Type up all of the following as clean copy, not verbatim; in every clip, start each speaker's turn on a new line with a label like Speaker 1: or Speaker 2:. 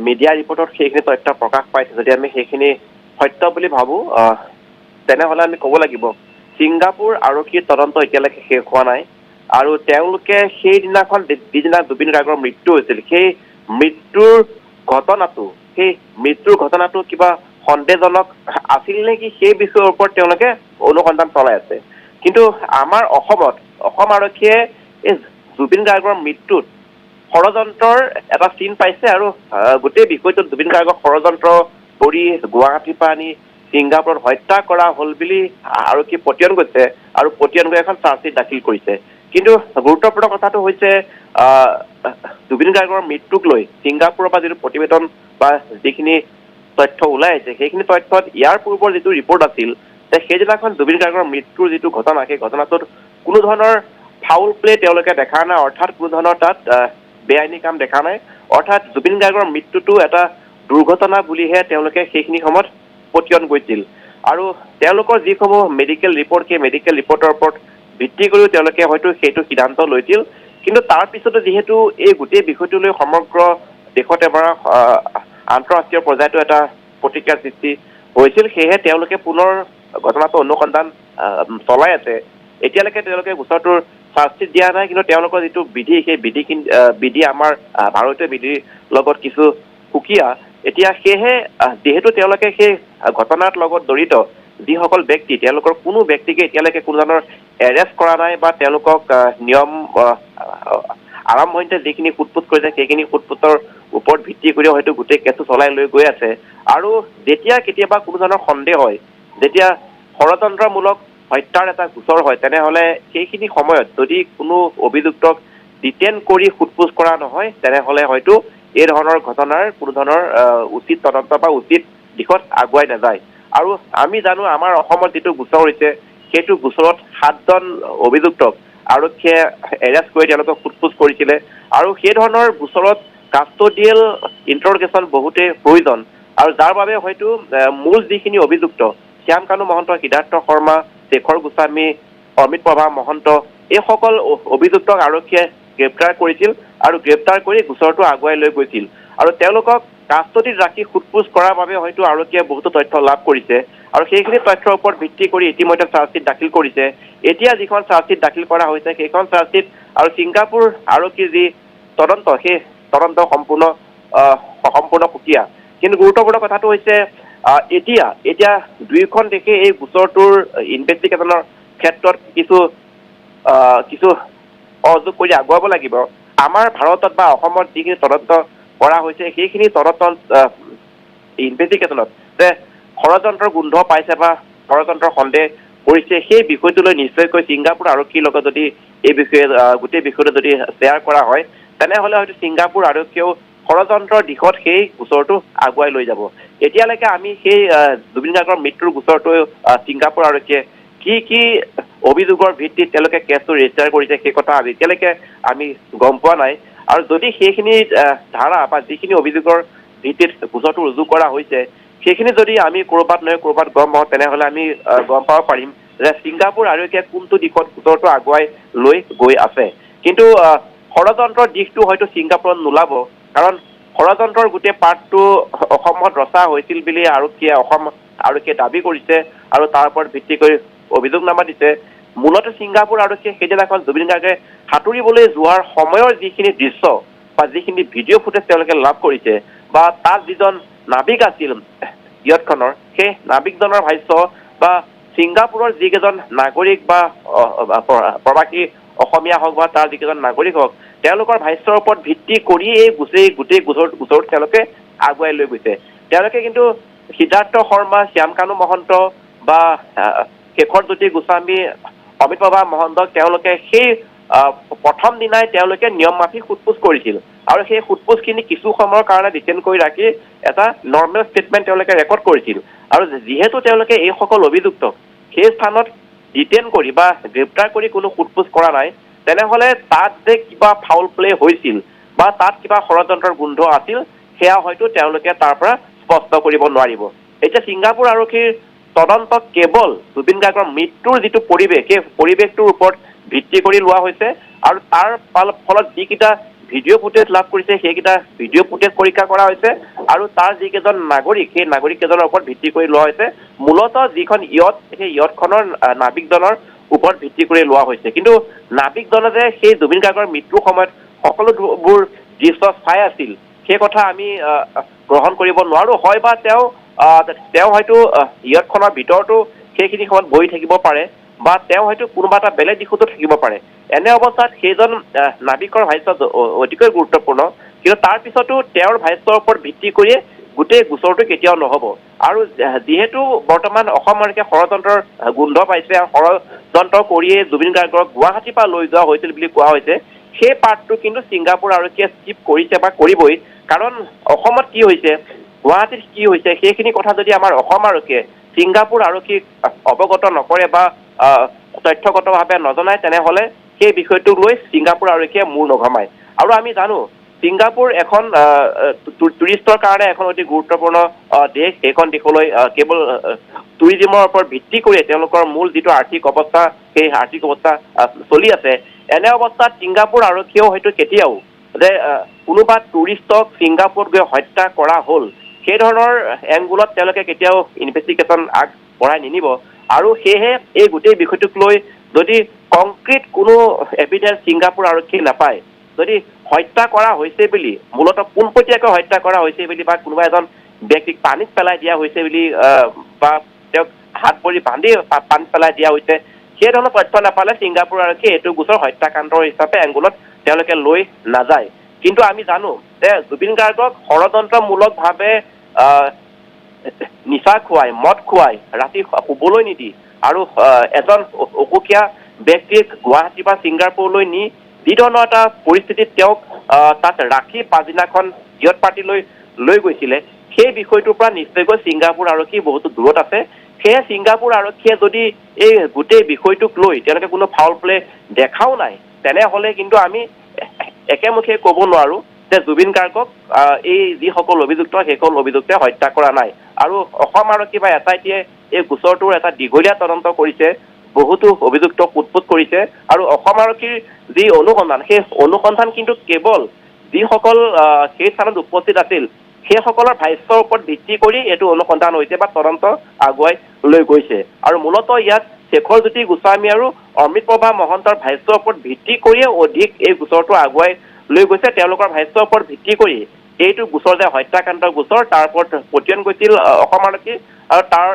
Speaker 1: media ৰিপৰ্টত সেইখিনি তথ্য প্ৰকাশ পাইছে যদি আমি সেইখিনি সত্য বুলি ভাবোঁ তেনেহ'লে আমি ক'ব লাগিব ছিংগাপুৰ আৰক্ষীৰ তদন্ত এতিয়ালৈকে শেষ হোৱা নাই আৰু তেওঁলোকে সেইদিনাখন যিদিনা জুবিন গাৰ্গৰ মৃত্যু হৈছিল সেই মৃত্যুৰ ঘটনাটো কিবা সন্দেহজনক আছিল নেকি সেই বিষয়ৰ ওপৰত তেওঁলোকে অনুসন্ধান চলাই আছে কিন্তু আমাৰ অসম আৰক্ষীয়ে এই জুবিন গাৰ্গৰ মৃত্যুত ষড়যন্ত্ৰৰ এটা চিন পাইছে আৰু গোটেই বিষয়টোত জুবিন গাৰ্গক ষড়যন্ত্ৰ কৰি গুৱাহাটীৰ পৰা আনি ছিংগাপুৰত হত্যা কৰা হ'ল বুলি আৰক্ষী পতিয়ন গৈছে আৰু পতিয়ন গৈ এখন চাৰ্জশ্বিট দাখিল কৰিছে কিন্তু গুৰুত্বপূৰ্ণ কথাটো হৈছে জুবিন গাৰ্গৰ মৃত্যুক লৈ ছিংগাপুৰৰ পৰা যিটো প্ৰতিবেদন বা যিখিনি তথ্য ওলাই আহিছে সেইখিনি তথ্যত ইয়াৰ পূৰ্বৰ যিটো ৰিপৰ্ট আছিল যে সেইদিনাখন জুবিন গাৰ্গৰ মৃত্যুৰ যিটো ঘটনা সেই ঘটনাটোত কোনো ধৰণৰ ফাউল প্লে তেওঁলোকে দেখা নাই অৰ্থাৎ কোনো ধৰণৰ তাত বেআইনী কাম দেখা নাই অৰ্থাৎ জুবিন গাৰ্গৰ মৃত্যুটো এটা দুৰ্ঘটনা বুলিহে তেওঁলোকে সেইখিনি সময়ত পতিয়ন গৈছিল আৰু তেওঁলোকৰ যিসমূহ মেডিকেল ৰিপৰ্ট সেই মেডিকেল ৰিপৰ্টৰ ওপৰত ভিত্তি কৰিও তেওঁলোকে হয়তো সেইটো সিদ্ধান্ত লৈছিল কিন্তু তাৰ পিছতো যিহেতু এই গোটেই বিষয়টোলৈ সমগ্ৰ দেশত এবাৰ আন্তঃৰাষ্ট্ৰীয় পৰ্যায়তো এটা প্ৰতিক্ৰিয়াৰ সৃষ্টি হৈছিল সেয়েহে তেওঁলোকে পুনৰ ঘটনাটো অনুসন্ধান চলাই আছে এতিয়ালৈকে তেওঁলোকে গোচৰটোৰ চাৰ্জশ্বিট দিয়া নাই কিন্তু তেওঁলোকৰ যিটো বিধি সেই বিধি আমাৰ ভাৰতীয় বিধিৰ লগত কিছু সুকীয়া এতিয়া সেয়েহে যিহেতু তেওঁলোকে সেই ঘটনাৰ লগত জড়িত যিসকল ব্যক্তি তেওঁলোকৰ কোনো ব্যক্তিকে এতিয়ালৈকে কোনো ধৰণৰ এৰেষ্ট কৰা নাই বা তেওঁলোকক নিয়ম আৰম্ভণিতে যিখিনি সোধপোছ কৰিছে সেইখিনি সোধপোছৰ ওপৰত ভিত্তি কৰি হয়তো গোটেই কেছটো চলাই লৈ গৈ আছে আৰু যেতিয়া কেতিয়াবা কোনো ধৰণৰ সন্দেহ হয় যেতিয়া ষড়যন্ত্ৰমূলক হত্যাৰ এটা গোচৰ হয় তেনেহ'লে সেইখিনি সময়ত যদি কোনো অভিযুক্তক ডিটেইন কৰি সোধপোছ কৰা নহয় তেনেহ'লে হয়তো এই ধৰণৰ ঘটনাৰ কোনো ধৰণৰ উচিত তদন্ত বা উচিত দিশত আগুৱাই নাযায় আৰু আমি জানো আমাৰ অসমত যিটো গোচৰ হৈছে সেইটো গোচৰত 7জন অভিযুক্তক আৰক্ষীয়ে এৰেষ্ট কৰি তেওঁলোকক সোধপোছ কৰিছিলে আৰু সেই ধৰণৰ গোচৰত কাষ্টডিয়েল ইণ্টাৰগেশ্যন বহুতেই প্ৰয়োজন আৰু যাৰ বাবে হয়তো মূল যিখিনি অভিযুক্ত শ্যাম কানু মহন্ত সিদ্ধাৰ্থ শৰ্মা শেখৰ গোস্বামী অমিত প্ৰভা মহন্ত এইসকল অভিযুক্তক আৰক্ষীয়ে গ্ৰেপ্তাৰ কৰিছিল আৰু গ্ৰেপ্তাৰ কৰি গোচৰটো আগুৱাই লৈ গৈছিল আৰু তেওঁলোকক কাষ্টডিত ৰাখি সোধপোছ কৰাৰ বাবে হয়তো আৰক্ষীয়ে বহুতো তথ্য লাভ কৰিছে আৰু সেইখিনি তথ্যৰ ওপৰত ভিত্তি কৰি ইতিমধ্যে চাৰ্জশ্বিট দাখিল কৰিছে এতিয়া যিখন চাৰ্জশ্বিট দাখিল কৰা হৈছে সেইখন চাৰ্জশ্বিট আৰু ছিংগাপুৰ আৰক্ষীৰ যি তদন্ত সেই তদন্ত সম্পূৰ্ণ সুকীয়া কিন্তু গুৰুত্বপূৰ্ণ কথাটো হৈছে এতিয়া দুয়োখন দেশে এই গোচৰটোৰ ইনভেষ্টিগেশ্যনৰ ক্ষেত্ৰত কিছু সহযোগ কৰি আগুৱাব লাগিব আমাৰ ভাৰতত বা অসমত যিখিনি তদন্ত কৰা হৈছে সেইখিনি তদন্ত ইনভেষ্টিগেশ্যনত যে ষড়যন্ত্ৰৰ গোন্ধ পাইছে বা ষড়যন্ত্ৰৰ সন্দেহ কৰিছে সেই বিষয়টোলৈ নিশ্চয়কৈ ছিংগাপুৰ আৰক্ষীৰ লগত যদি এই বিষয়ে গোটেই বিষয়টো যদি শ্বেয়াৰ কৰা হয় তেনেহ'লে হয়তো ছিংগাপুৰ আৰক্ষীয়েও ষড়যন্ত্ৰৰ দিশত সেই গোচৰটো আগুৱাই লৈ যাব এতিয়ালৈকে আমি সেই জুবিন গাৰ্গৰ মৃত্যুৰ গোচৰটো ছিংগাপুৰ আৰক্ষীয়ে কি অভিযোগৰ ভিত্তিত তেওঁলোকে কেছটো ৰেজিষ্টাৰ কৰিছে সেই কথা এতিয়ালৈকে আমি গম পোৱা নাই আৰু যদি সেইখিনি ধাৰা বা যিখিনি অভিযোগৰ ভিত্তিত গোচৰটো ৰুজু কৰা হৈছে সেইখিনি যদি আমি ক'ৰবাত নহয় ক'ৰবাত গম পাওঁ তেনেহ'লে আমি গম পাব পাৰিম যে ছিংগাপুৰ আৰক্ষীয়ে কোনটো দিশত গোচৰটো আগুৱাই লৈ গৈ আছে কিন্তু ষড়যন্ত্ৰৰ দিশটো হয়তো ছিংগাপুৰত নোলাব কাৰণ ষড়যন্ত্ৰৰ গোটেই পাৰ্টটো অসমত ৰচা হৈছিল বুলি অসম আৰক্ষীয়ে দাবী কৰিছে আৰু তাৰ ওপৰত ভিত্তি কৰি অভিযোগনামা দিছে মূলতে ছিংগাপুৰ আৰক্ষীয়ে সেইদিনাখন জুবিন গাৰ্গে সাঁতুৰিবলৈ যোৱাৰ সময়ৰ যিখিনি দৃশ্য বা যিখিনি ভিডিঅ' ফুটেজ তেওঁলোকে লাভ কৰিছে বা তাত যিজন নাবিক আছিল ইয়টখনৰ সেই নাবিকজনৰ ভাষ্য বা ছিংগাপুৰৰ যিকেইজন নাগৰিক বা প্ৰবাসী অসমীয়া হওক বা তাৰ যিকেইজন নাগৰিক হওক তেওঁলোকৰ ভাষ্যৰ ওপৰত ভিত্তি কৰি এই গোটেই গোচৰত তেওঁলোকে আগুৱাই লৈ গৈছে তেওঁলোকে কিন্তু সিদ্ধাৰ্থ শৰ্মা শ্যাম কানু মহন্ত বা শেখৰজ্যোতি গোস্বামী অমিত প্ৰভা মহন্তক তেওঁলোকে সেই প্ৰথম দিনাই তেওঁলোকে নিয়ম মাফিক সোধপোছ কৰিছিল আৰু সেই সোধপোছখিনি কিছু সময়ৰ কাৰণে ডিটেইন কৰি ৰাখি এটা নৰ্মেল ষ্টেটমেণ্ট তেওঁলোকে ৰেকৰ্ড কৰিছিল আৰু যিহেতু তেওঁলোকে এইসকল অভিযুক্তক সেই স্থানত ডিটেইন কৰি বা গ্ৰেপ্তাৰ কৰি কোনো সোধপোছ কৰা নাই তেনেহ'লে তাত যে কিবা ফাউল প্লে হৈছিল বা তাত কিবা ষড়যন্ত্ৰৰ গোন্ধ আছিল সেয়া হয়তো তেওঁলোকে তাৰ পৰা স্পষ্ট কৰিব নোৱাৰিব এতিয়া ছিংগাপুৰ আৰক্ষীৰ তদন্ত কেৱল জুবিন গাৰ্গৰ মৃত্যুৰ যিটো পৰিৱেশ সেই পৰিৱেশটোৰ ওপৰত ভিত্তি কৰি লোৱা হৈছে আৰু তাৰ ফলত যিকেইটা ভিডিঅ' ফুটেজ লাভ কৰিছে সেইকেইটা ভিডিঅ' ফুটেজ পৰীক্ষা কৰা হৈছে আৰু তাৰ যিকেইজন নাগৰিক সেই নাগৰিককেইজনৰ ওপৰত ভিত্তি কৰি লোৱা হৈছে মূলতঃ যিখন ইয়ট সেই ইয়টখনৰ নাবিকজনৰ ওপৰত ভিত্তি কৰি লোৱা হৈছে কিন্তু নাবিকজনে যে সেই জুবিন গাৰ্গৰ মৃত্যুৰ সময়ত সকলোবোৰ দৃশ্য চাই আছিল সেই কথা আমি গ্ৰহণ কৰিব নোৱাৰো হয় বা তেওঁ হয়তো ইয়টখনৰ ভিতৰতো সেইখিনি সময়ত বহি থাকিব পাৰে বা তেওঁ হয়তো কোনোবা এটা বেলেগ দিশতো থাকিব পাৰে এনে অৱস্থাত সেইজন নাবিকৰ ভাষ্য অতিকৈ গুৰুত্বপূৰ্ণ কিন্তু তাৰ পিছতো তেওঁৰ ভাষ্যৰ ওপৰত ভিত্তি কৰিয়ে গোটেই গোচৰটো কেতিয়াও নহ'ব আৰু যিহেতু বৰ্তমান অসম আৰক্ষীয়ে ষড়যন্ত্ৰৰ গোন্ধ পাইছে আৰু ষড়যন্ত্ৰ কৰিয়ে জুবিন গাৰ্গক গুৱাহাটীৰ পৰা লৈ যোৱা হৈছিল বুলি কোৱা হৈছে সেই পাৰ্টটো কিন্তু ছিংগাপুৰ আৰক্ষীয়ে স্কিপ কৰিছে বা কৰিবই কাৰণ অসমত কি হৈছে গুৱাহাটীত কি হৈছে সেইখিনি কথা যদি আমাৰ অসম আৰক্ষীয়ে ছিংগাপুৰ আৰক্ষীক অৱগত নকৰে বা তথ্যগতভাৱে নজনায় তেনেহ'লে সেই বিষয়টোক লৈ ছিংগাপুৰ আৰক্ষীয়ে মূৰ নঘমায় আৰু আমি জানো ছিংগাপুৰ এখন টুৰিষ্টৰ কাৰণে এখন অতি গুৰুত্বপূৰ্ণ দেশ সেইখন দেশলৈ কেৱল টুৰিজিমৰ ওপৰত ভিত্তি কৰি তেওঁলোকৰ মূল যিটো আৰ্থিক অৱস্থা সেই আৰ্থিক অৱস্থা চলি আছে এনে অৱস্থাত ছিংগাপুৰ আৰক্ষীয়েও হয়তো কেতিয়াও যে কোনোবা টুৰিষ্টক ছিংগাপুৰত গৈ হত্যা কৰা হ'ল সেই ধৰণৰ এংগুলত তেওঁলোকে কেতিয়াও ইনভেষ্টিগেশ্যন আগবঢ়াই নিনিব আৰু সেয়েহে এই গোটেই বিষয়টোক লৈ যদি কংক্ৰিট কোনো এভিডেন্স ছিংগাপুৰ আৰক্ষী নাপায় যদি হত্যা কৰা হৈছে বুলি মূলতঃ পোনপটীয়াকৈ হত্যা কৰা হৈছে বুলি বা কোনোবা এজন ব্যক্তিক পানীত পেলাই দিয়া হৈছে বুলি বা তেওঁক হাত ভৰি বান্ধি পানীত পেলাই দিয়া হৈছে সেই ধৰণৰ তথ্য নাপালে ছিংগাপুৰ আৰক্ষীয়ে এইটো গোচৰ হত্যাকাণ্ডৰ হিচাপে এংগুলত তেওঁলোকে লৈ নাযায় কিন্তু আমি জানো যে জুবিন গাৰ্গক ষড়যন্ত্ৰমূলকভাৱে নিচা খুৱাই মদ খুৱাই ৰাতি শুবলৈ নিদি আৰু এজন অসুখীয়া ব্যক্তিক গুৱাহাটী বা ছিংগাপুৰলৈ নি যি ধৰণৰ এটা পৰিস্থিতিত তেওঁক তাত ৰাখি পাছদিনাখন ইয়ট পাৰ্টিলৈ লৈ গৈছিলে সেই বিষয়টোৰ পৰা নিশ্চয়কৈ ছিংগাপুৰ আৰক্ষী বহুতো দূৰত আছে সেয়ে ছিংগাপুৰ আৰক্ষীয়ে যদি এই গোটেই বিষয়টোক লৈ তেওঁলোকে কোনো ফাউল প্লে দেখাও নাই তেনেহ'লে কিন্তু আমি একেমুখে ক'ব নোৱাৰো যে জুবিন গাৰ্গক এই যিসকল অভিযুক্ত সেইসকল অভিযুক্তে হত্যা কৰা নাই আৰু অসম আৰক্ষী বা SITয়ে এই গোচৰটোৰ এটা দীঘলীয়া তদন্ত কৰিছে বহুতো অভিযুক্তক উৎপোট কৰিছে আৰু অসম আৰক্ষীৰ যি অনুসন্ধান সেই অনুসন্ধান কিন্তু কেৱল যিসকল সেই স্থানত উপস্থিত আছিল সেইসকলৰ ভাষ্যৰ ওপৰত ভিত্তি কৰি এইটো অনুসন্ধান হৈছে বা তদন্ত আগুৱাই লৈ গৈছে আৰু মূলতঃ ইয়াত শেখৰজ্যোতি গোস্বামী আৰু অমৃত প্ৰভা মহন্তৰ ভাষ্যৰ ওপৰত ভিত্তি কৰিয়ে অধিক এই গোচৰটো আগুৱাই লৈ গৈছে তেওঁলোকৰ ভাষ্যৰ ওপৰত ভিত্তি কৰি এইটো গোচৰ যে হত্যাকাণ্ডৰ গোচৰ তাৰ ওপৰত পতিয়ন গৈছিল অসম আৰক্ষী আৰু তাৰ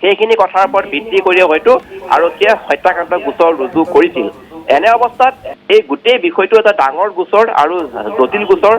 Speaker 1: সেইখিনি কথাৰ ওপৰত ভিত্তি কৰি হয়তো আৰক্ষীয়ে হত্যাকাণ্ডৰ গোচৰ ৰুজু কৰিছিল এনে অৱস্থাত এই গোটেই বিষয়টো এটা ডাঙৰ গোচৰ আৰু জটিল গোচৰ